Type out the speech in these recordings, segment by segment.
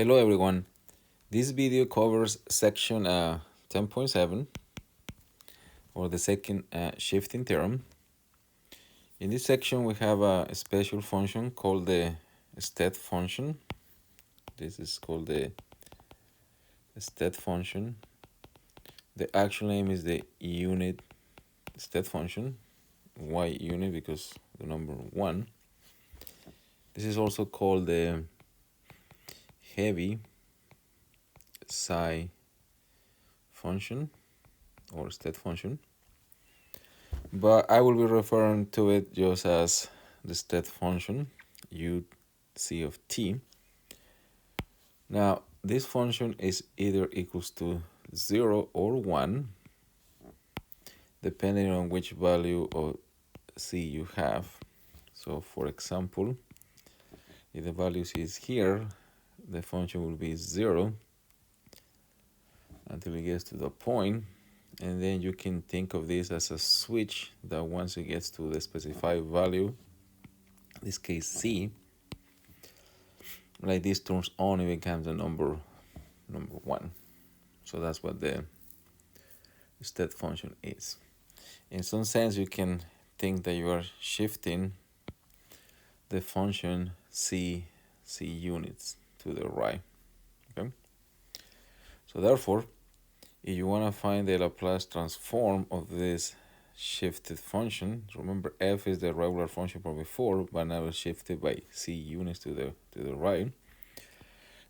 Hello everyone. This video covers section 10.7 or the second shifting theorem. In this section we have a special function called the step function. This is called the step function. The actual name is the unit step function. Why unit? Because the number 1. This is also called the heavy psi function or step function, but I will be referring to it just as the step function UC of t. Now this function is either equals to 0 or 1 depending on which value of c you have. So for example, if the value c is here, the function will be 0 until it gets to the point, and then you can think of this as a switch that once it gets to the specified value, in this case c, like this turns on, it becomes a number 1. So that's what the step function is. In some sense, you can think that you are shifting the function c units to the right. Okay. So therefore, if you want to find the Laplace transform of this shifted function, remember f is the regular function from before, but now it's shifted by c units to the right.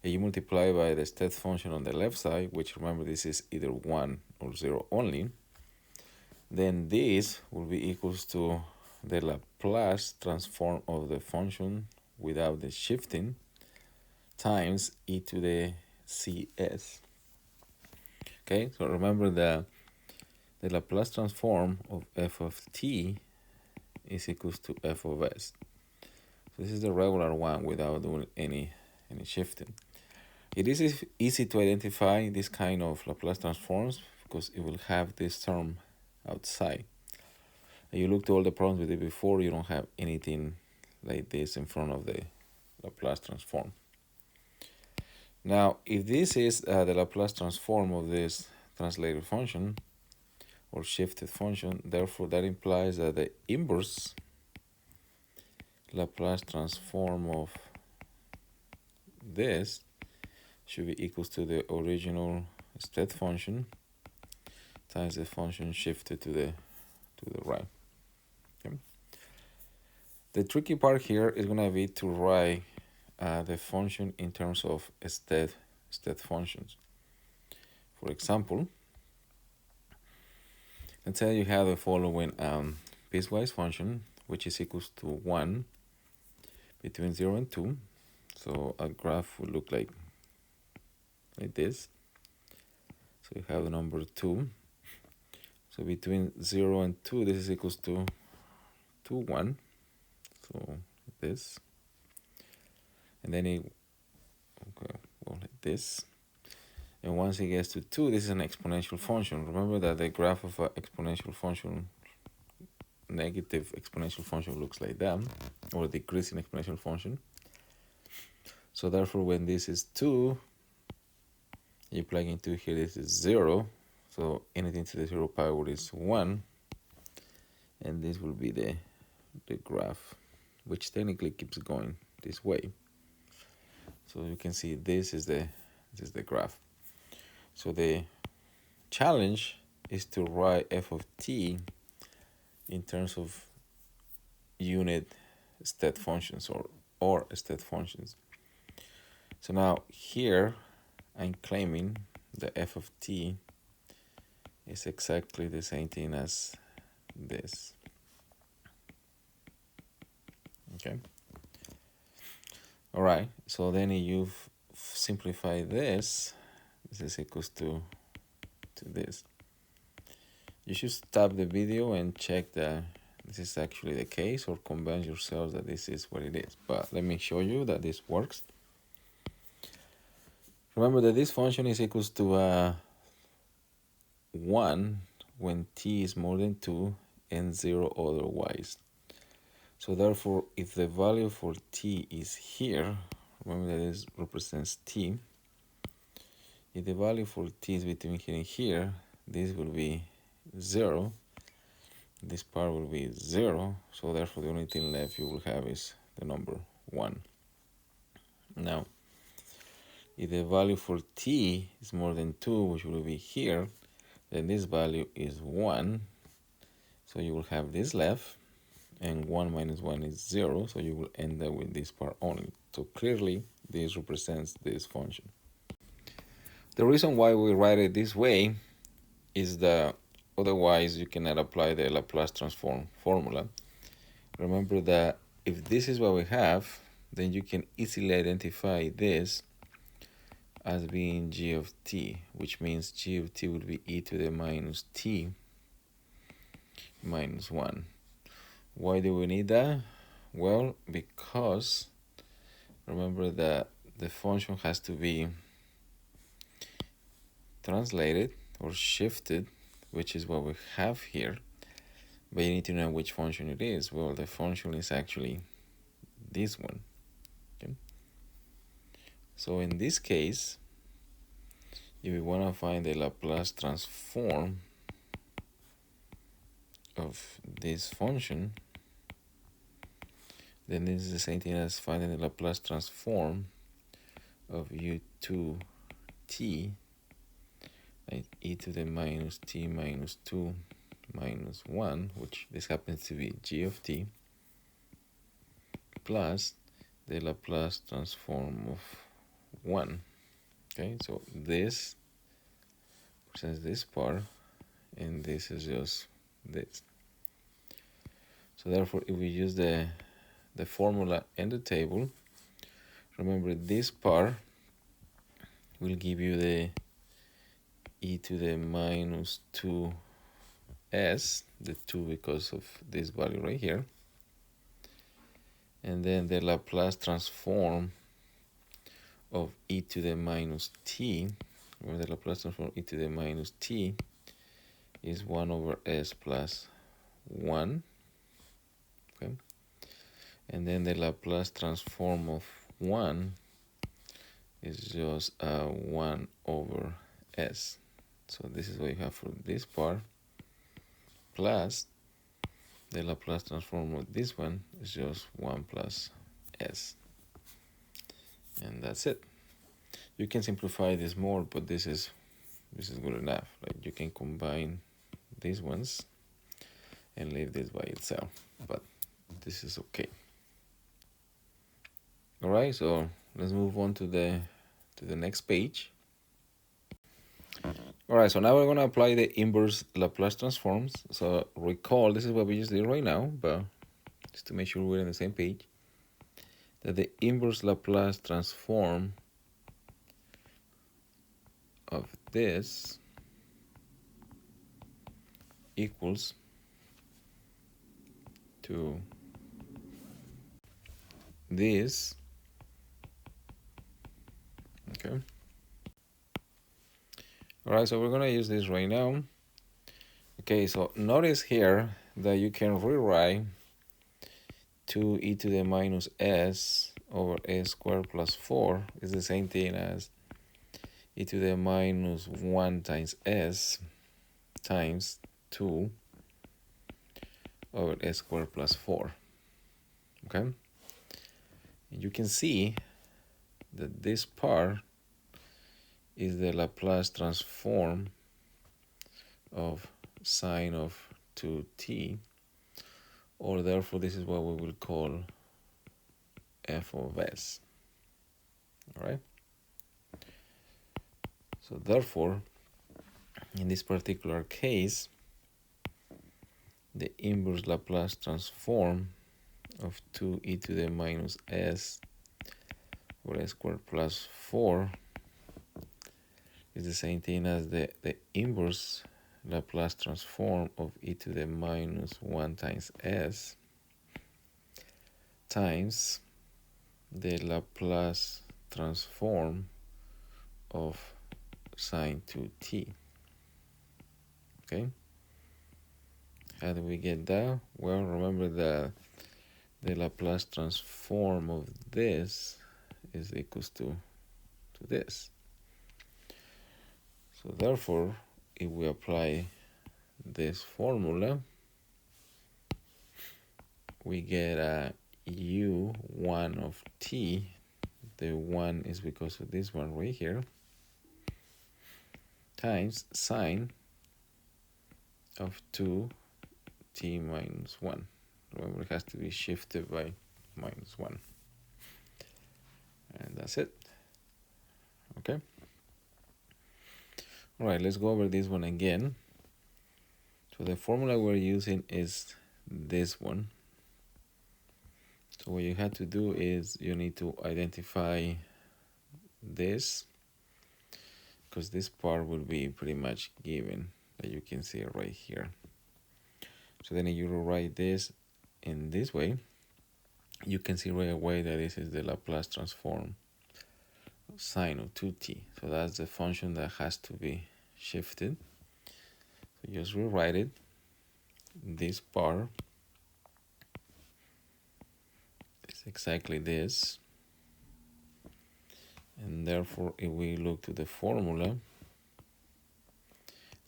And you multiply by the step function on the left side, which remember this is either 1 or 0 only, then this will be equals to the Laplace transform of the function without the shifting times e to the cs. Okay, so remember that the Laplace transform of f of t is equals to f of s. So this is the regular one without doing any shifting. It is easy to identify this kind of Laplace transforms because it will have this term outside. And you look to all the problems we did before, you don't have anything like this in front of the Laplace transform. Now, if this is the Laplace transform of this translated function or shifted function, therefore that implies that the inverse Laplace transform of this should be equals to the original step function times the function shifted to the right. Okay. The tricky part here is going to be to write the function in terms of step functions. For example, let's say you have the following piecewise function, which is equals to 1 between 0 and 2. So a graph would look like this. So you have the number 2. So between 0 and 2, this is equals to 1. So this. And then it, okay, well, like this. And once it gets to 2, this is an exponential function. Remember that the graph of an exponential function, negative exponential function, looks like that, or decreasing exponential function. So therefore, when this is 2, you plug into here, this is 0. So anything to the 0 power is 1. And this will be the graph, which technically keeps going this way. So you can see this is the graph. So the challenge is to write f of t in terms of unit step functions or step functions. So now here I'm claiming the f of t is exactly the same thing as this. Okay. All right. So then if you simplify this is equals to this. You should stop the video and check that this is actually the case, or convince yourself that this is what it is. But let me show you that this works. Remember that this function is equals to 1 when t is more than 2 and 0 otherwise. So therefore, if the value for t is here, remember that this represents t. If the value for t is between here and here, this will be 0. This part will be 0, so therefore the only thing left you will have is the number 1. Now, if the value for t is more than 2, which will be here, then this value is 1. So you will have this left, and 1 minus 1 is 0, so you will end up with this part only. So clearly, this represents this function. The reason why we write it this way is that otherwise you cannot apply the Laplace transform formula. Remember that if this is what we have, then you can easily identify this as being g of t, which means g of t would be e to the minus t minus 1. Why do we need that? Well, because remember that the function has to be translated or shifted, which is what we have here, but you need to know which function it is. Well, the function is actually this one. Okay? So in this case, if we want to find the Laplace transform of this function, then this is the same thing as finding the Laplace transform of u2t, like e to the minus t minus 2 minus 1, which this happens to be g of t, plus the Laplace transform of 1. Okay, so this represents this part, and this is just this. So therefore, if we use the formula and the table, remember this part will give you the e to the minus 2s, the 2 because of this value right here, and then the Laplace transform of e to the minus t, where the Laplace transform of e to the minus t is 1 over s plus 1. Okay, and then the Laplace transform of 1 is just 1 over s. So this is what you have for this part, plus the Laplace transform of this one is just 1 plus s. And that's it. You can simplify this more, but this is good enough. Like you can combine these ones and leave this by itself, but this is okay. All right, so let's move on to the next page. All right, so now we're going to apply the inverse Laplace transforms. So recall, this is what we just did right now, but just to make sure we're on the same page, that the inverse Laplace transform of this equals to this. Okay. All right, so we're going to use this right now. Okay, so notice here that you can rewrite 2e to the minus s over s squared plus 4 is the same thing as e to the minus 1 times s times 2 over s squared plus 4. Okay? And you can see that this part is the Laplace transform of sine of 2t, or therefore this is what we will call f of s. All right? So therefore, in this particular case, the inverse Laplace transform of 2e to the minus s over s squared plus 4 is the same thing as the inverse Laplace transform of e to the minus 1 times s times the Laplace transform of sine 2t. Okay? How do we get that? Well, remember that the Laplace transform of this is equals to this. So therefore, if we apply this formula, we get a u1 of t. The 1 is because of this one right here, times sine of 2t minus 1. Remember, it has to be shifted by minus 1. And that's it. Okay. All right, let's go over this one again. So the formula we're using is this one. So what you have to do is you need to identify this, because this part will be pretty much given, that you can see it right here. So then if you write this in this way, you can see right away that this is the Laplace transform of sine of 2t. So that's the function that has to be shifted. So just rewrite it. This part is exactly this. And therefore, if we look to the formula,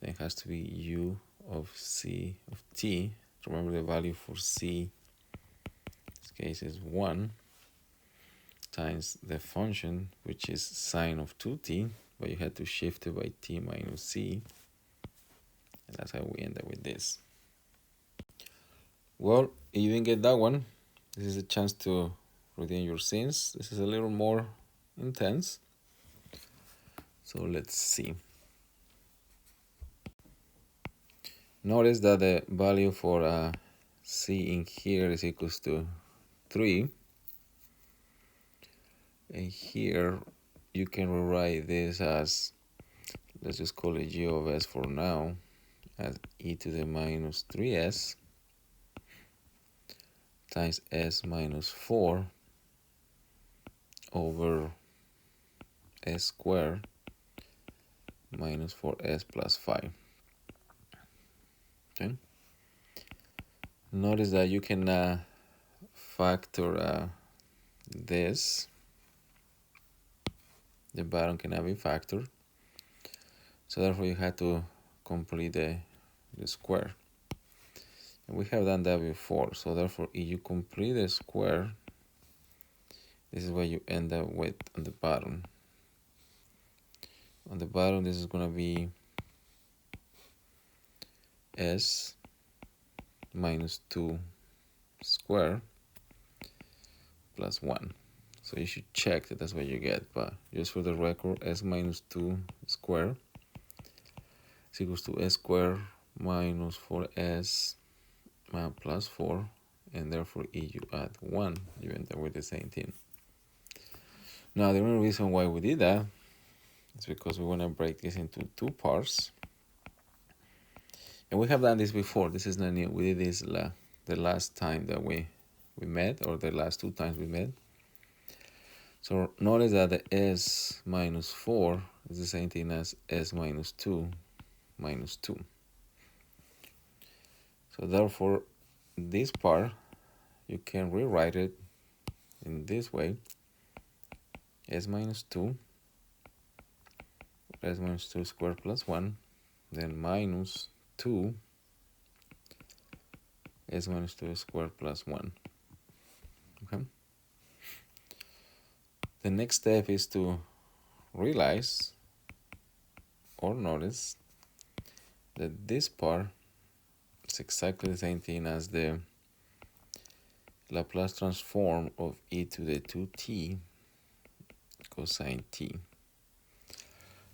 then it has to be u of c of t. Remember, the value for c, in this case, is 1, times the function, which is sine of 2t, but you had to shift it by t minus c. And that's how we end up with this. Well, if you didn't get that one, this is a chance to redeem your sins. This is a little more intense. So let's see. Notice that the value for c in here is equals to 3. And here you can rewrite this as, let's just call it g of s for now, as e to the minus 3s times s minus 4 over s squared minus 4s plus 5. Okay. Notice that you can factor this. The bottom cannot be factored, so therefore you have to complete the square. And we have done that before, so therefore if you complete the square, this is what you end up with on the bottom. On the bottom, this is going to be s minus 2 squared plus 1. So you should check that that's what you get, but just for the record, s minus 2 squared is equals to s squared minus 4s plus 4, and therefore if you add 1, you end up with the same thing. Now the only reason why we did that is because we want to break this into 2 parts. And we have done this before. This is not new. We did this the last time that we met, or the last 2 times we met. So notice that the s minus 4 is the same thing as s minus 2 minus 2. So therefore, this part, you can rewrite it in this way. S minus 2 squared plus 1, then minus 2 s minus 2 squared plus 1. Okay. The next step is to realize or notice that this part is exactly the same thing as the Laplace transform of e to the 2t cosine t.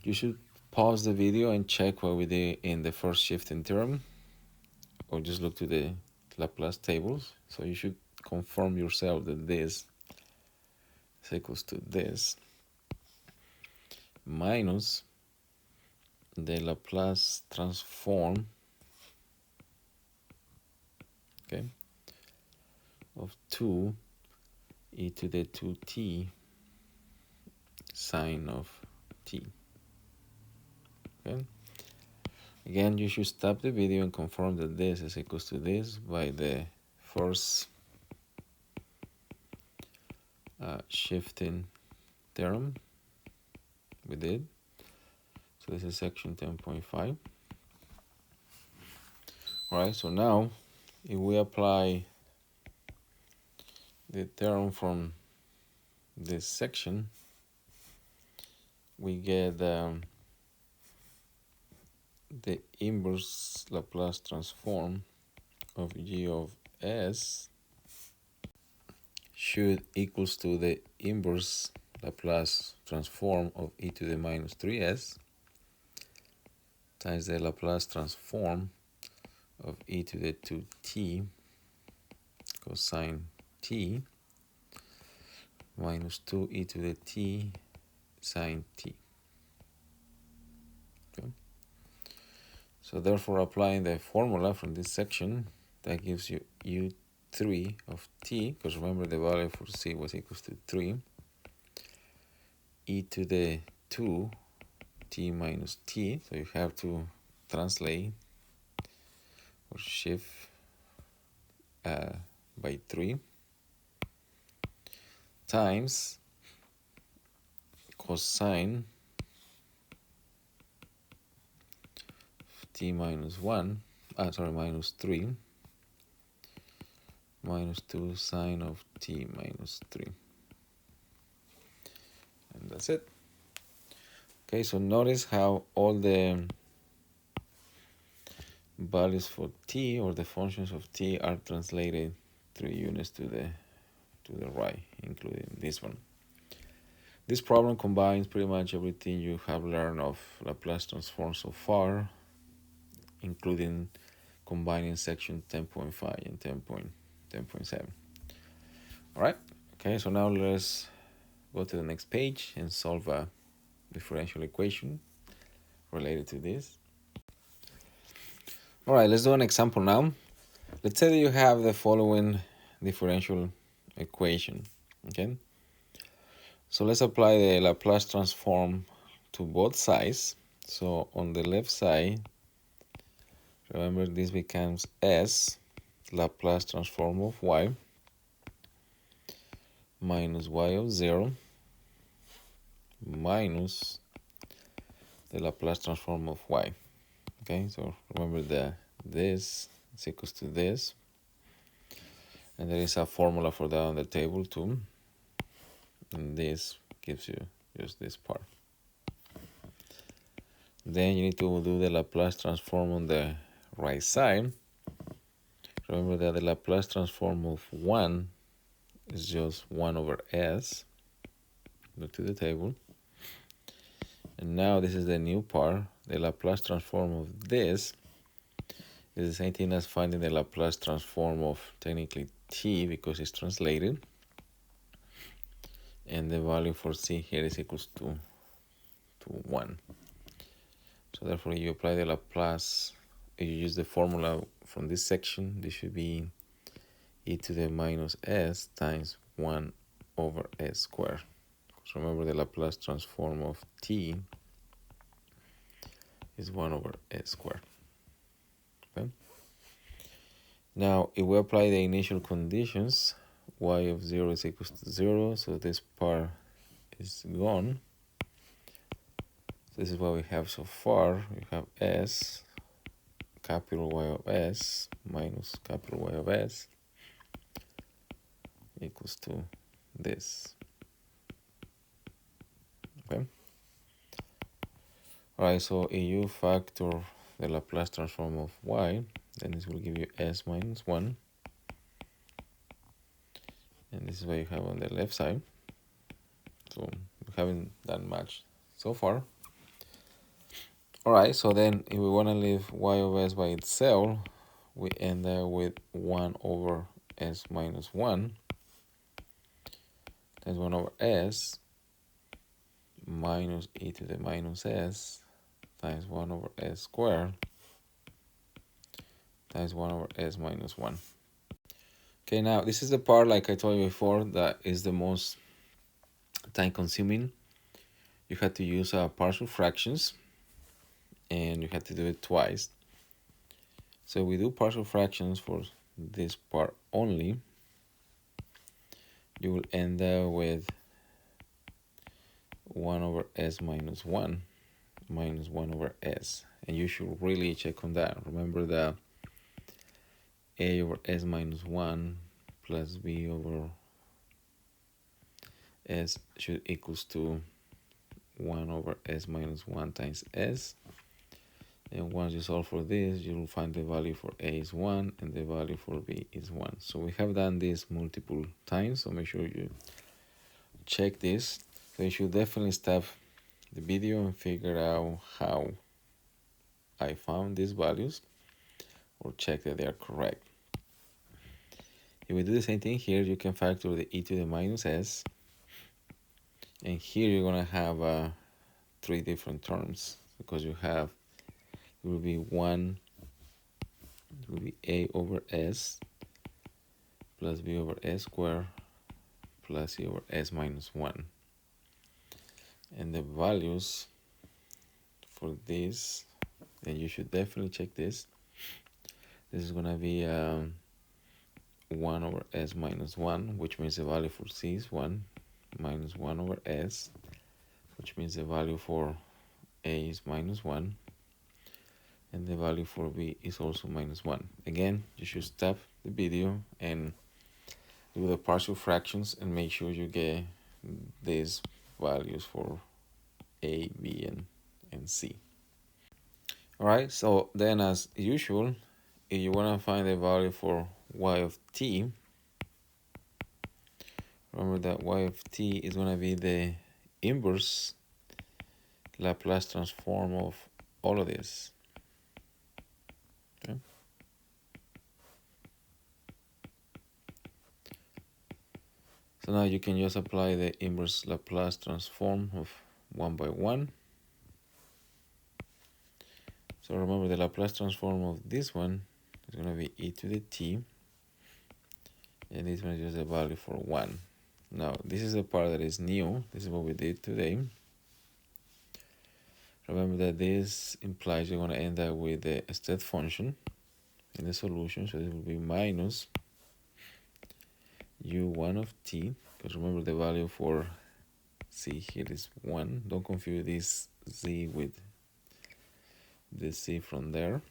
You should pause the video and check what we did in the first shifting term, or just look to the Laplace tables. So you should confirm yourself that this is equals to this minus the Laplace transform, okay, of 2 e to the 2t sine of t. Okay. Again, you should stop the video and confirm that this is equals to this by the first shifting theorem. We did. So this is section 10.5. All right, so now if we apply the theorem from this section, we get the inverse Laplace transform of g of s should equals to the inverse Laplace transform of e to the minus 3s times the Laplace transform of e to the 2t cosine t minus 2 e to the t sine t. Okay. So therefore, applying the formula from this section, that gives you u3 of t, because remember the value for c was equals to 3, e to the 2 t minus t, so you have to translate or shift by 3 times cosine t minus 1, minus 3 minus 2 sine of t minus 3. And that's it. Okay, so notice how all the values for t, or the functions of t, are translated 3 units to the right, including this one. This problem combines pretty much everything you have learned of Laplace transform so far, including combining section 10.5 and 10.7. All right, okay, so now let's go to the next page and solve a differential equation related to this. All right, let's do an example now. Let's say that you have the following differential equation, okay? So let's apply the Laplace transform to both sides. So on the left side, remember this becomes s Laplace transform of y minus y of 0 minus the Laplace transform of y. Okay, so remember that this is equals to this, and there is a formula for that on the table too, and this gives you just this part. Then you need to do the Laplace transform on the right side. Remember that the Laplace transform of 1 is just 1 over s. Look to the table. And now this is the new part. The Laplace transform of this is the same thing as finding the Laplace transform of technically t, because it's translated. And the value for c here is equals to 1. So therefore you apply the Laplace, if you use the formula from this section, this should be e to the minus s times 1 over s squared. So remember the Laplace transform of t is 1 over s squared. Okay. Now if we apply the initial conditions, y of 0 is equals to 0, so this part is gone. This is what we have so far. We have s, capital Y of s, minus capital Y of s, equals to this. Okay. Alright, so if you factor the Laplace transform of y, then this will give you s minus 1. And this is what you have on the left side. So we haven't done much so far. Alright, so then if we want to leave y of s by itself, we end up with 1 over s minus 1 times 1 over s minus e to the minus s times 1 over s squared times 1 over s minus 1. Okay, now this is the part, like I told you before, that is the most time consuming. You had to use partial fractions, and you had to do it twice. So we do partial fractions for this part only. You will end up with 1 over s minus 1 minus 1 over s. And you should really check on that. Remember that a over s minus 1 plus b over s should equals to 1 over s minus 1 times s. And once you solve for this, you'll find the value for a is 1 and the value for b is 1. So we have done this multiple times, so make sure you check this. So you should definitely stop the video and figure out how I found these values, or check that they are correct. If we do the same thing here, you can factor the e to the minus s. And here you're going to have 3 different terms, because it will be 1, it will be a over s plus b over s squared plus c over s minus 1. And the values for this, and you should definitely check this. This is going to be 1 over s minus 1, which means the value for c is 1, minus 1 over s, which means the value for a is minus 1, and the value for b is also minus 1. Again, you should stop the video and do the partial fractions and make sure you get these values for a, b, and c. Alright, so then as usual, if you want to find the value for y of t, remember that y of t is going to be the inverse Laplace transform of all of this. Okay. So now you can just apply the inverse Laplace transform of 1 by 1. So remember, the Laplace transform of this one is going to be e to the t, and this one is just a value for 1. Now, this is the part that is new. This is what we did today. Remember that this implies you're going to end up with the step function in the solution. So this will be minus u1 of t, because remember the value for c here is 1. Don't confuse this z with the c from there.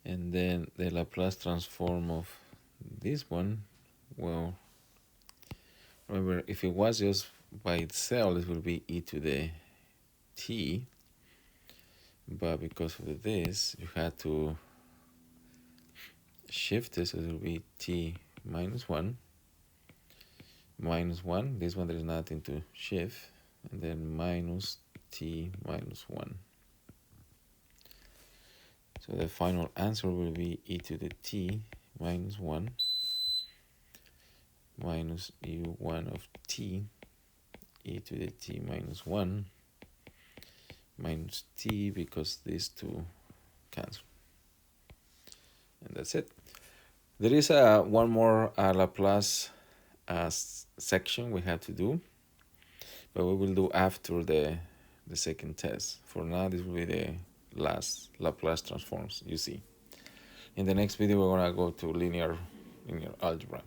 And then the Laplace transform of this one, well, remember, if it was just by itself, it will be e to the t, but because of this, you had to shift this, so it will be t minus 1, minus 1, this one there is nothing to shift, and then minus t minus 1. So the final answer will be e to the t minus 1 minus u1 of t, e to the t minus 1 minus t, because these two cancel. And that's it. There is one more Laplace section we have to do, but we will do after the second test. For now, this will be the last Laplace transforms you see. In the next video, we're going to go to linear algebra.